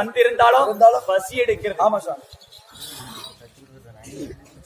வந்திருந்தாலும் பசி எடுக்கிறது. ஆமா சார்.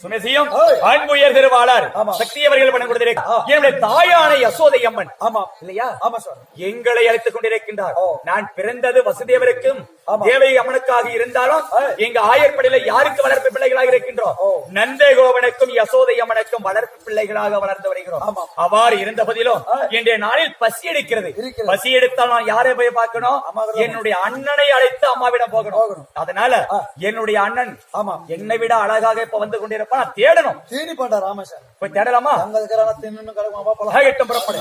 சுமேசியம் அன்புயர் திருவாளர் சக்தி அவர்கள் பண்ண கொடுத்திருக்கிறார். என்னுடைய தாயான யசோதை அம்மன். ஆமா இல்லையா? ஆமா சார். எங்களை அழைத்துக் கொண்டிருக்கின்றார். நான் பிறந்தது வசுதேவருக்கும் தேவை அம்மனுக்காக இருந்தாலும் எங்க ஆயர்படையில யாருக்கு வளர்ப்பு பிள்ளைகளாக இருக்கின்றோம்? நந்தகோபனுக்கும் யசோதை அம்மனுக்கும் வளர்ப்பு பிள்ளைகளாக வளர்ந்து வருகிறோம். அவ்வாறு இருந்த போதிலும் இன்றைய நாளில் பசி எடுக்கிறது. பசி எடுத்தால் நான் யாரை போய் பார்க்கணும்? என்னுடைய அண்ணனை அழைத்து அம்மாவிடம் போகணும். அதனால என்னுடைய அண்ணன் என்னை விட அழகாக இப்ப வந்து கொண்டிருப்பான். தேடணும். தீனி பண்ண ராமேஷ் போய் தேடலாமா? அங்க இருக்கிற தின்னு கிடக்கும். எட்டும் புறப்படு.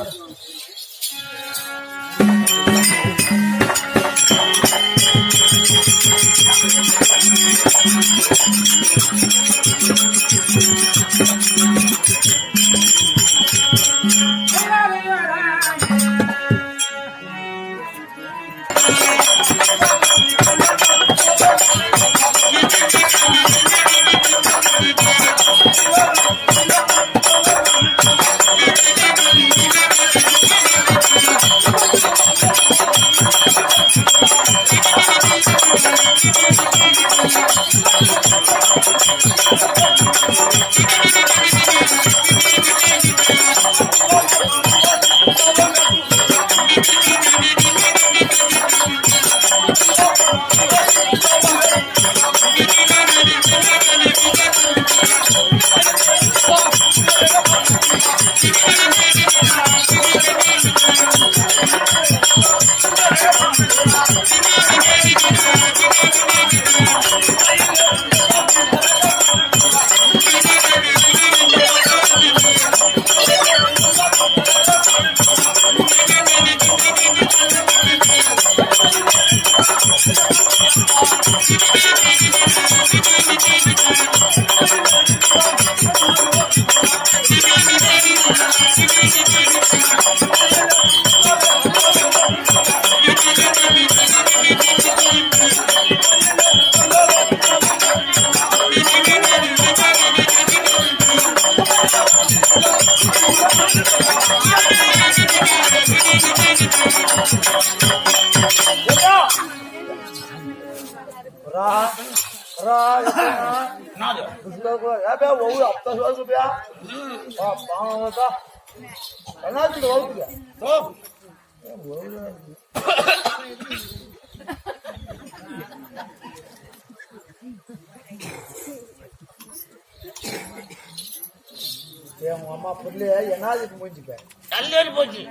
அம்மா பொருளே என்ன முடிஞ்சுக்க தலையில போச்சு.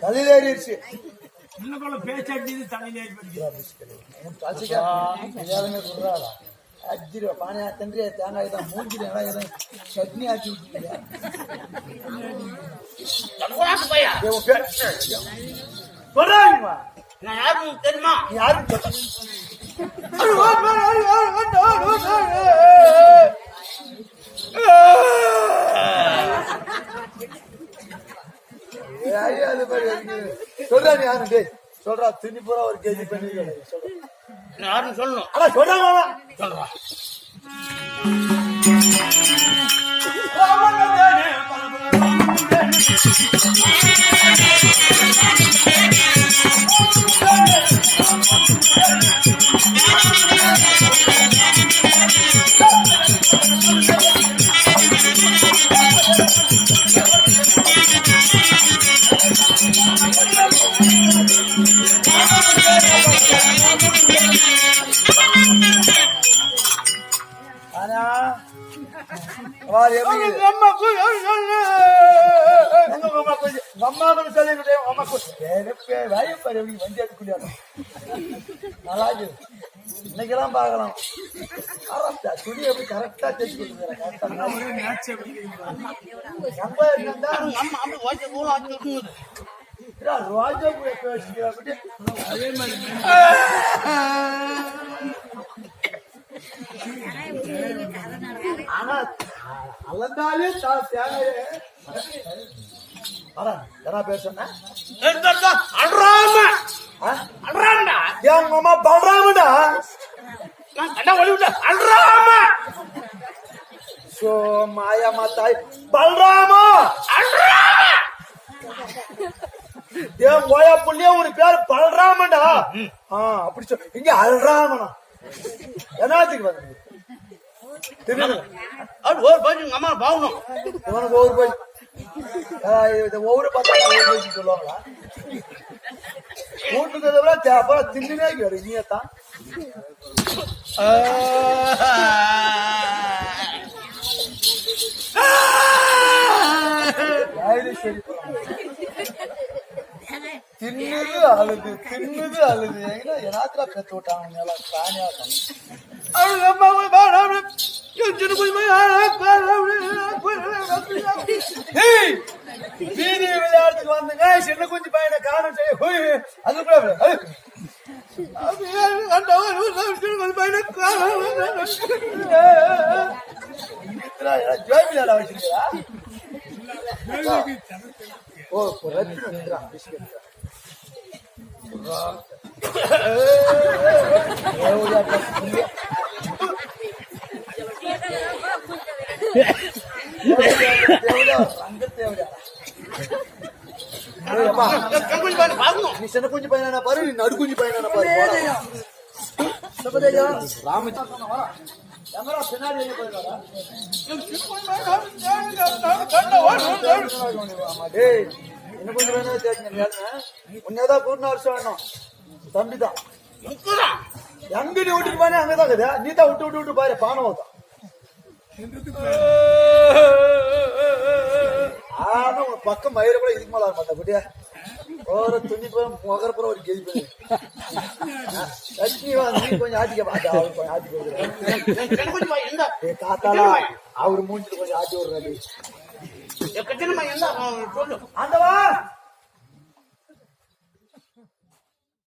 தலையில ஏறிடுச்சு. பானை தந்திரியா தேங்காய் தான் மூஞ்சில சட்னி ஆக்கி தெரியுமா? யாரும் சொல்றா நீ யாரு? டேய் சொல்றா, திணி பூரா ஒரு கேஜி பண்ணி யாருன்னு சொல்லணும். ஆனா சொல்றாங்க சொல்றா. இன்னைக்கெல்லாம் பாக்கலாம். துணி எப்படி கரெக்டா தைச்சு கொடுக்குறேன். ரோஜா கூட பேசிக்கிற அதே மாதிரி ஆனா அலந்தாலே என்ன பேர் சொன்ன? மாமா பல்ராமடா. மாயா மாத்தாய் பல்ராமா என் கோயா புள்ளிய ஒரு பேர் பல்ராமன்டா. அப்படி சொல். இங்க அல்ராமனா என்னத்துக்கு வந்து அது ஒரு பையன் உங்க அம்மா பாவணும். இவனுக்கு ஒவ்வொரு போய் ஒவ்வொரு பார்த்தா சொல்லுவாங்களா? கூட்டுக்கிறத தேவை தின்னுனே நீயத்தான். சரி தின்னுது அழுது தின்னுது அழுது என்னாத்துல பெத்து விட்டாங்க வீதி விளையாட்டுக்கு வந்துங்க சின்ன குஞ்சு பையனை காரணம் செய்ய அது கூட ஜோபிலாடா வச்சிருக்கா. ஓ நீ சின்ன குஞ்சு பையனா பாரு, நீ நடு குஞ்சு பையனா பாரு. பின்னாடி என்ன கொஞ்சம் வேணும் உன்னதான் கூட்டின வருஷம் வேணும். தம்பிதான் எங்க நீ விட்டுட்டு பாரு, அங்கதான் இருக்குதா. நீ தான் விட்டு விட்டு விட்டு பாரு பானம் தான். ஆனா உன் பக்கம் மயிர கூட இதுக்கு மேல மாட்டா குட்டியா ஒரு துணி முகரப்புற ஒரு கேள்வி பண்ணி லட்சுமி நீ கொஞ்சம் ஆட்டிக்க மாட்டா. அவரு கொஞ்சம் ஆட்டி காத்தாலா அவரு மூஞ்சிட்டு கொஞ்சம் ஆட்டி விடுறாரு. சொல்லு ஆண்டவா